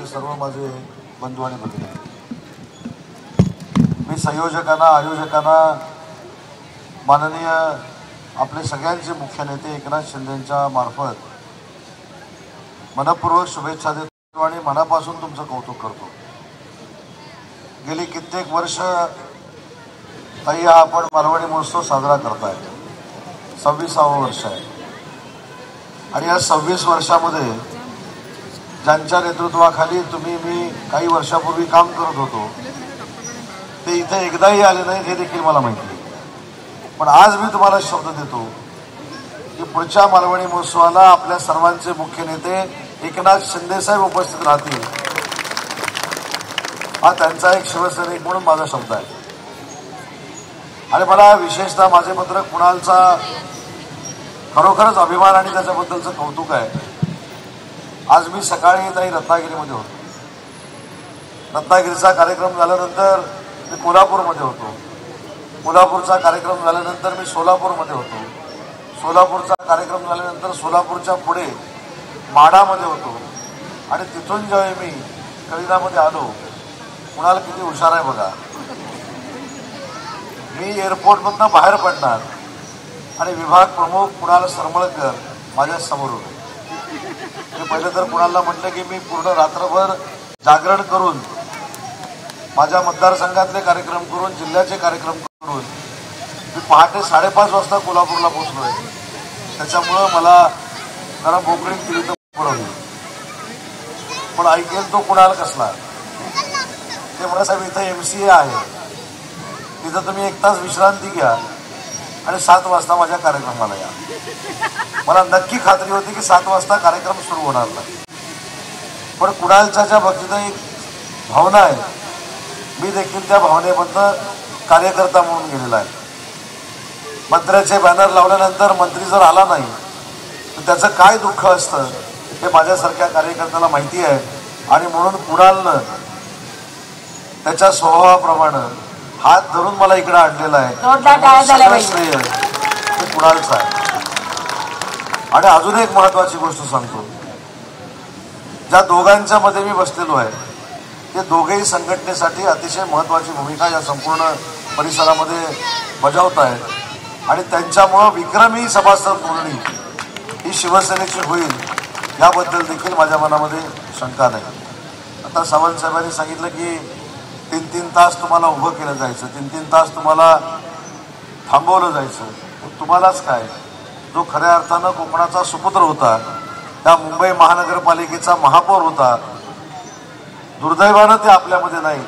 सर्व माझे बंधू आणि भगिनी, मी संयोजकांना आयोजकांना माननीय आपले सगळ्यांचे मुख्य नेते एकनाथ शिंदेंच्या मार्फत मनपूर्वक शुभेच्छा देतो आणि मनापासून तुमचं कौतुक करतो। गेली कित्येक वर्ष ताई आपण मालवणी महोत्सव साजरा करताय, 26वे वर्ष आहे आणि या 26 वर्षामध्ये ज्यांच्या नेतृत्वाखाली तुम्ही मी काही वर्षापूर्वी काम करत होतो ते इथे एकदाही आले नाहीत हे देखील मला माहिती आहे। पण आज मी तुम्हाला शब्द देतो की पुढच्या मालवणी महोत्सवाला आपल्या सर्वांचे मुख्य नेते एकनाथ शिंदे साहेब उपस्थित राहतील, हा त्यांचा एक शिवसैनिक म्हणून माझा शब्द आहे। आणि मला विशेषतः माझे मित्र कुणालचा खरोखरच अभिमान आणि त्याच्याबद्दलचं कौतुक आहे। आज मी सकाळी ताई रत्नागिरीमध्ये होतो, रत्नागिरीचा कार्यक्रम झाल्यानंतर मी कोल्हापूरमध्ये होतो, कोल्हापूरचा कार्यक्रम झाल्यानंतर मी सोलापूरमध्ये होतो, सोलापूरचा कार्यक्रम झाल्यानंतर सोलापूरच्या पुढे माढामध्ये होतो आणि तिथून जेव्हा मी कळिनामध्ये आलो, कुणाल किती हुशार आहे बघा, मी एअरपोर्टमधनं बाहेर पडणार आणि विभाग प्रमुख कुणाल सरमळकर माझ्या समोर होते। मी पहिलं तर कुणाला म्हटलं की मी पूर्ण रात्रभर जागरण करून माझ्या मतदारसंघातले कार्यक्रम करून जिल्ह्याचे कार्यक्रम करून मी पहाटे 5:30 वाजता कोल्हापूरला पोहोचलोय, त्याच्यामुळं मला जरा बोकडी केली तर पडवली। पण ऐकेल तो कुणाल कसला, ते मला साहेब इथं MCA आहे, तिथं तुम्ही 1 तास विश्रांती घ्या आणि 7 वाजता माझ्या कार्यक्रमाला या। मला नक्की खात्री होती की 7 वाजता कार्यक्रम सुरू होणार नाही, पण कुणालच्या ज्या बाबतीत एक भावना आहे, मी देखील त्या भावनेमधनं कार्यकर्ता म्हणून गेलेला आहे। मंत्र्याचे बॅनर लावल्यानंतर मंत्री जर आला नाही तर त्याचं काय दुःख असतं हे माझ्यासारख्या कार्यकर्त्याला माहिती आहे आणि म्हणून कुणालनं त्याच्या स्वभावाप्रमाणे हात धरून मला इकडे आणलेला आहे, श्रेय हे कुणालचं आहे। आणि अजून एक महत्वाची गोष्ट सांगतो, ज्या दोघांच्या मध्ये मी बसलेलो आहे ते दोघेही संघटनेसाठी अतिशय महत्वाची भूमिका या संपूर्ण परिसरामध्ये बजावत आहेत आणि त्यांच्यामुळं विक्रमी सभासद नोंदणी ही शिवसेनेची होईल याबद्दल देखील माझ्या मनामध्ये शंका नाही। आता सावंत साहेबांनी सांगितलं की 3-3 तास तुम्हाला उभं केलं जायचं, 3-3 तास तुम्हाला थांबवलं जायचं, तुम्हालाच काय, जो खऱ्या अर्थानं कोकणाचा सुपुत्र होता, त्या मुंबई महानगरपालिकेचा महापौर होता, दुर्दैवानं ते आपल्यामध्ये नाही,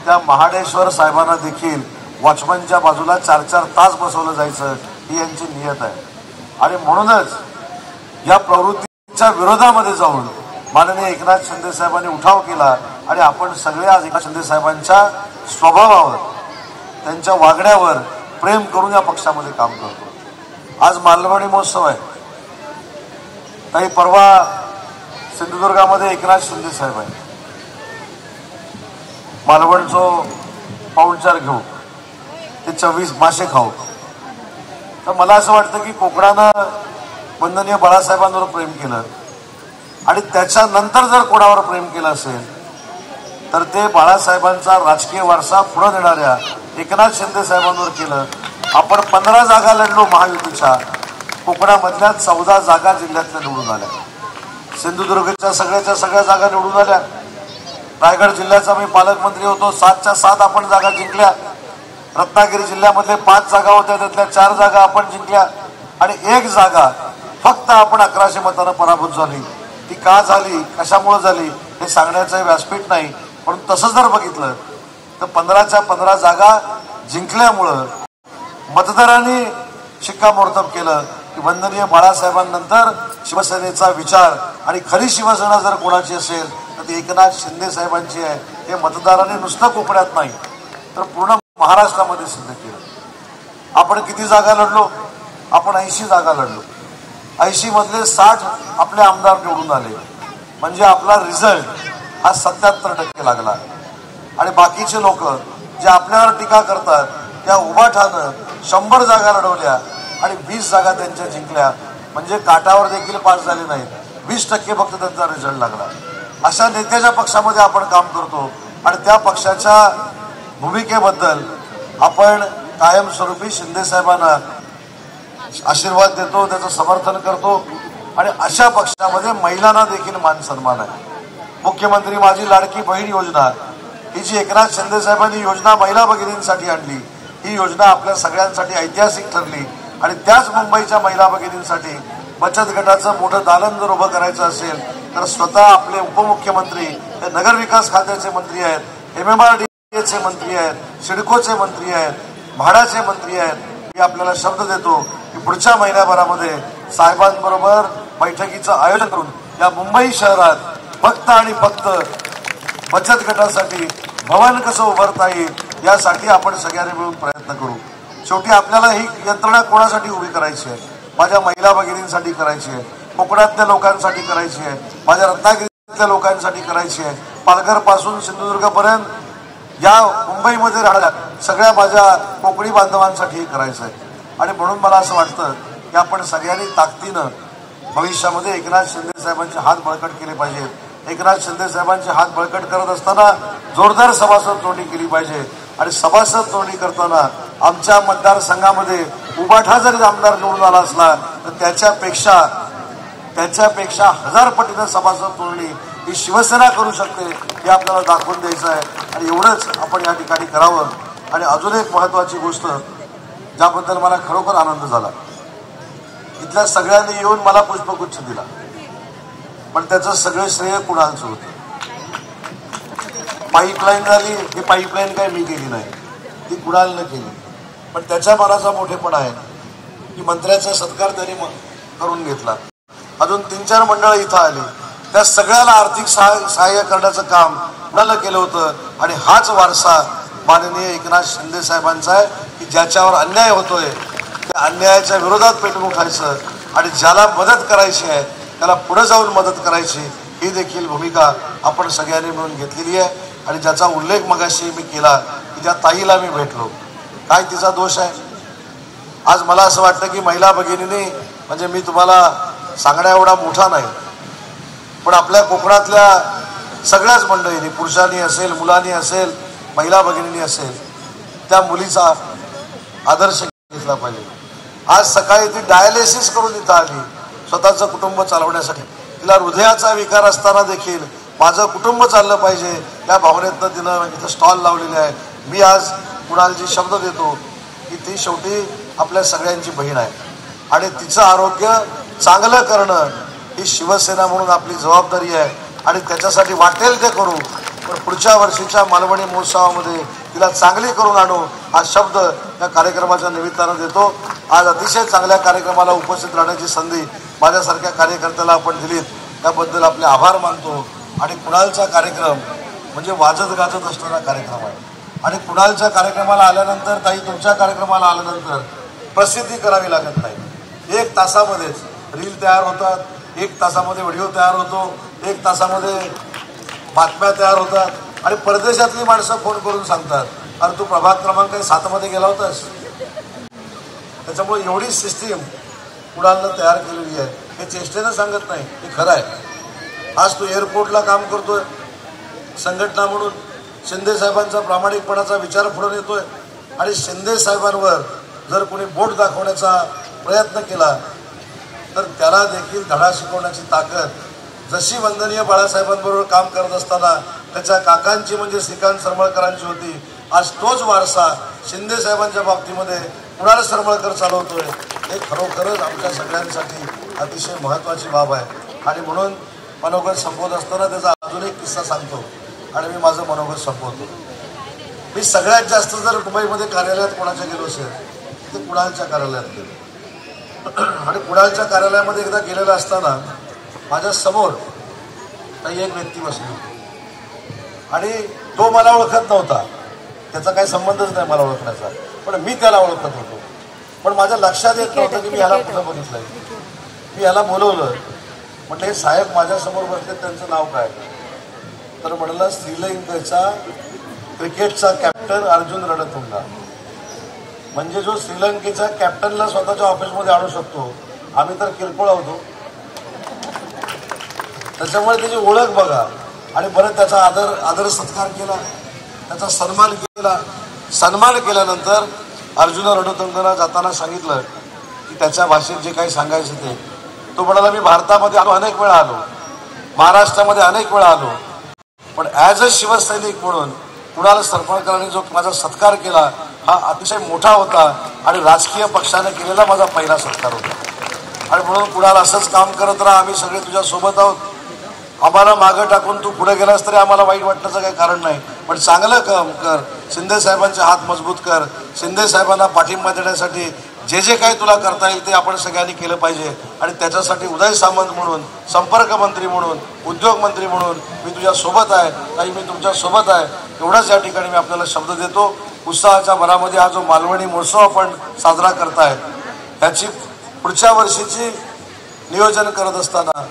त्या महाडेश्वर साहेबांना देखील वॉचमनच्या बाजूला 4-4 तास बसवलं जायचं ही यांची नियत आहे। आणि म्हणूनच या प्रवृत्तीच्या विरोधामध्ये जाऊन माननीय एकनाथ शिंदे साहेबांनी उठाव केला आणि आपण सगळे आज एकनाथ शिंदे साहेबांच्या स्वभावावर, त्यांच्या वागण्यावर प्रेम करून या पक्षामध्ये काम करतो। आज मालवणी महोत्सव आहे, काही परवा सिंधुदुर्गामध्ये एकनाथ शिंदे साहेब आहे, मालवणचो पाहुणचार घेऊ, ते 24 मासे खाऊ। तर मला असं वाटतं की कोकणानं वंदनीय बाळासाहेबांवर प्रेम केलं आणि त्याच्यानंतर जर कोणावर प्रेम केलं असेल तर ते बाळासाहेबांचा राजकीय वारसा पुढे नेणाऱ्या एकनाथ शिंदे साहेबांवर केलं। आपण 15 जागा लढलो महायुतीच्या, कोकणामधल्या 14 जागा जिल्ह्यातल्या निवडून आल्या, सिंधुदुर्गच्या सगळ्या जागा निवडून आल्या, रायगड जिल्ह्याचा मी पालकमंत्री होतो, 7च्या 7 आपण जागा जिंकल्या, रत्नागिरी जिल्ह्यामध्ये 5 जागा होत्या, त्यातल्या 4 जागा आपण जिंकल्या आणि 1 जागा फक्त आपण 1100 मतांना पराभूत झाली। ती का झाली, कशामुळे झाली हे सांगण्याचं व्यासपीठ नाही, पण तसं जर बघितलं तर 15च्या 15 जागा जिंकल्यामुळं मतदारांनी शिक्कामोर्तब केलं की वंदनीय बाळासाहेबांनंतर शिवसेनेचा विचार आणि खरी शिवसेना जर कोणाची असेल तर ती एकनाथ शिंदे साहेबांची आहे। हे मतदारांनी नुसतं कोकणात नाही तर पूर्ण महाराष्ट्रामध्ये सिद्ध केलं। आपण किती जागा लढलो, आपण 80 जागा लढलो, 80 मधले 60 आपले आमदार निवडून आले, म्हणजे आपला रिझल्ट हा 77% लागला। आणि बाकीचे लोक जे आपल्यावर टीका करतात त्या उभाठानं 100 जागा लढवल्या आणि 20 जागा त्यांच्या जिंकल्या, म्हणजे काटावर देखील पास झाले नाहीत, 20% फक्त त्यांचा रिझल्ट लागला। अशा नेत्याच्या पक्षामध्ये आपण काम करतो आणि त्या पक्षाच्या भूमिकेबद्दल आपण कायमस्वरूपी शिंदे साहेबांना आशीर्वाद देतो, त्याचं समर्थन करतो आणि अशा पक्षामध्ये महिलांना देखील मान सन्मान आहे. मुख्यमंत्री माझी लाडकी बहीण योजना ही जी एकनाथ शिंदे साहेबांनी योजना महिला भगिनींसाठी आणली, ही योजना आपल्या सगळ्यांसाठी ऐतिहासिक ठरली आणि त्याच मुंबईच्या महिला भगिनींसाठी बचत गटाचं मोठं दालन जर उभं करायचं असेल तर स्वतः आपले उपमुख्यमंत्री हे नगरविकास खात्याचे मंत्री आहेत, MMRDAचे मंत्री आहेत, सिडकोचे मंत्री आहेत, म्हाडाचे मंत्री आहेत. मी आपल्याला शब्द देतो की पुढच्या महिन्याभरामध्ये साहेबांबरोबर बैठकीचं आयोजन करून या मुंबई शहरात फक्त आणि फक्त बचत गटासाठी भवन कसं उभारता येईल यासाठी आपण सगळ्यांनी मिळून प्रयत्न करू. शेवटी आपल्याला ही यंत्रणा कोणासाठी उभी करायची आहे? माझ्या महिला भगिनींसाठी करायची आहे, कोकणातल्या लोकांसाठी करायची आहे, माझ्या रत्नागिरीतल्या लोकांसाठी करायची आहे, पालघरपासून सिंधुदुर्गपर्यंत या मुंबईमध्ये राहणाऱ्या सगळ्या माझ्या कोकणी बांधवांसाठी करायचं आहे. आणि म्हणून मला असं वाटतं की आपण सगळ्यांनी ताकदीनं भविष्यामध्ये एकनाथ शिंदे साहेबांचे हात बळकट केले पाहिजेत. एकनाथ शिंदे साहेबांचे हात बळकट करत असताना जोरदार सभासद नोंदणी केली पाहिजे आणि सभासद नोंदणी करताना आमच्या मतदारसंघामध्ये उबाठा जरी आमदार निवडून आला असला तर त्याच्यापेक्षा 1000 पटीनं सभासद नोंदणी ही शिवसेना करू शकते हे आपल्याला दाखवून द्यायचं आहे. आणि एवढंच आपण या ठिकाणी करावं. आणि अजून एक महत्वाची गोष्ट ज्याबद्दल मला खरोखर आनंद झाला, इथल्या सगळ्यांनी येऊन मला पुष्पगुच्छ दिला, पण त्याचं सगळं श्रेय कुणालचं होतं. पाईपलाईन झाली, ही पाईपलाईन काय मी केली नाही, ती कुणालनं केली. पण त्याच्या मनाचा मोठेपणा आहे की मंत्र्याचा सत्कार त्यांनी करून घेतला. अजून 3-4 मंडळं इथं आली, त्या सगळ्याला आर्थिक सहाय्य करण्याचं काम कुणाला केलं होतं. आणि हाच वारसा माननीय एकनाथ शिंदे साहेबांचा आहे की ज्याच्यावर अन्याय होतोय त्या अन्यायाच्या विरोधात पेटून उठायचं आणि ज्याला मदत करायची आहे त्याला पुढे जाऊन मदत करायची, ही देखील भूमिका आपण सगळ्यांनी मिळून घेतलेली आहे. आणि ज्याचा उल्लेख मगाशी मी केला की ज्या ताईला मी भेटलो, काय तिचा दोष आहे? आज मला असं वाटतं की महिला भगिनींनी, म्हणजे मी तुम्हाला सांगण्या एवढा मोठा नाही, पण आपल्या कोकणातल्या सगळ्याच मंडळींनी, पुरुषांनी असेल, मुलांनी असेल, महिला भगिनींनी असेल, त्या मुलीचा आदर्श घेतला पाहिजे. आज सकाळी ती डायलिसिस करून इथं आली स्वतःचं कुटुंब चालवण्यासाठी. तिला हृदयाचा विकार असताना देखील माझं कुटुंब चाललं पाहिजे या भावनेतनं तिनं इथं स्टॉल लावलेले आहे. मी आज कुणालजी शब्द देतो की ती शेवटी आपल्या सगळ्यांची बहीण आहे आणि तिचं आरोग्य चांगलं करणं ही शिवसेना म्हणून आपली जबाबदारी आहे आणि त्याच्यासाठी वाटेल ते करू. पण पुढच्या वर्षीच्या मालवणी महोत्सवामध्ये तिला चांगली करून आणू हा शब्द या कार्यक्रमाच्या निमित्तानं देतो. आज अतिशय चांगल्या कार्यक्रमाला उपस्थित राहण्याची संधी माझ्यासारख्या कार्यकर्त्याला आपण दिलीत त्याबद्दल आपले आभार मानतो. आणि कुणालचा कार्यक्रम म्हणजे वाजत गाजत असणारा कार्यक्रम आहे आणि कुणालच्या कार्यक्रमाला आल्यानंतर, ताई तुमच्या कार्यक्रमाला आल्यानंतर प्रसिद्धी करावी लागत नाही. 1 तासामध्येच रील तयार होतात, 1 तासामध्ये व्हिडिओ तयार होतो, 1 तासामध्ये बातम्या तयार होतात आणि परदेशातली माणसं फोन करून सांगतात, अरे तू प्रभाग क्रमांक 7 मध्ये गेला होतास. त्याच्यामुळे एवढी सिस्टीम कुणालनं तयार केलेली आहे. हे चेष्टेनं सांगत नाही, हे खरं आहे. आज तू एअरपोर्टला काम करतोय संघटना म्हणून, शिंदे साहेबांचा प्रामाणिकपणाचा विचार पुढे येतोय आणि शिंदे साहेबांवर जर कोणी बोट दाखवण्याचा प्रयत्न केला तर त्याला देखील धडा शिकवण्याची ताकद जशी वंदनीय बाळासाहेबांबरोबर काम करत असताना त्याच्या काकांची म्हणजे श्रीकांत सरमळकरांची होती, आज तोच वारसा शिंदे साहेबांच्या बाबतीमध्ये कुणाल सरमळकर चालवतोय. हे खरोखरच आमच्या सगळ्यांसाठी अतिशय महत्त्वाची बाब आहे. आणि म्हणून मनोगत संपवत असताना त्याचा अजून एक किस्सा सांगतो आणि मी माझं मनोगत संपवतो. मी सगळ्यात जास्त जर मुंबईमध्ये कार्यालयात कोणाच्या गेलो असेल ते कुणालच्या कार्यालयात गेलो. आणि कुणालच्या कार्यालयामध्ये एकदा गेलेलं असताना माझ्या समोर काही एक व्यक्ती बसली होती आणि तो मला ओळखत नव्हता, त्याचा काही संबंधच नाही मला ओळखण्याचा, पण मी त्याला ओळखत होतो. पण माझ्या लक्षात येत नव्हतं की मी ह्याला कुठं बघितलंय. मी ह्याला बोलवलं, म्हटलं हे साहेब माझ्यासमोर बसले, त्यांचं नाव काय? तर म्हटलं श्रीलंकेचा क्रिकेटचा कॅप्टन अर्जुन रणतुंगा. म्हणजे जो श्रीलंकेच्या कॅप्टनला स्वतःच्या ऑफिसमध्ये आणू शकतो, आम्ही तर किरकोळ होतो. त्याच्यामुळे त्याची ओळख बघा. आणि परत त्याचा आदर सत्कार केला, त्याचा सन्मान केला. सन्मान केल्यानंतर अर्जुन रणतुंगला जाताना सांगितलं की त्याच्या भाषेत जे काही सांगायचं ते. तो म्हणाला मी भारतामध्ये अनेक वेळा आलो, महाराष्ट्रामध्ये अनेक वेळा आलो, पण ॲज अ शिवसैनिक म्हणून कुणाल सरपळकरांनी जो माझा सत्कार केला हा अतिशय मोठा होता आणि राजकीय पक्षाने केलेला माझा पहिला सत्कार होता. आणि म्हणून कुणाल असंच काम करत राहा, आम्ही सगळे तुझ्या सोबत आहोत. आम्हाला मागं टाकून तू पुढे गेलास तरी आम्हाला वाईट वाटण्याचं काही कारण नाही, पण चांगलं काम कर, शिंदे साहेबांचे हात मजबूत कर, शिंदे साहेबांना पाठिंबा देण्यासाठी जे जे काही तुला करता येईल ते आपण सगळ्यांनी केलं पाहिजे. आणि त्याच्यासाठी उदय सामंत म्हणून, संपर्क मंत्री म्हणून, उद्योग मंत्री म्हणून मी तुझ्या सोबत आहे, ताई मी तुमच्या सोबत आहे, एवढाच या ठिकाणी मी आपल्याला शब्द देतो. उत्साहाच्या भरामध्ये हा जो मालवणी महोत्सव आपण साजरा करताय त्याची पुढच्या वर्षीची नियोजन करत असताना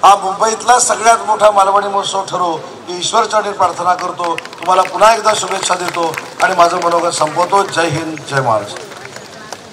हा मुंबईतला सगळ्यात मोठा मालवणी महोत्सव ठरो ही ईश्वरचरणी प्रार्थना करतो. तुम्हाला पुन्हा एकदा शुभेच्छा देतो आणि माझं मनोगत संपवतो. जय हिंद, जय महाराष्ट्र.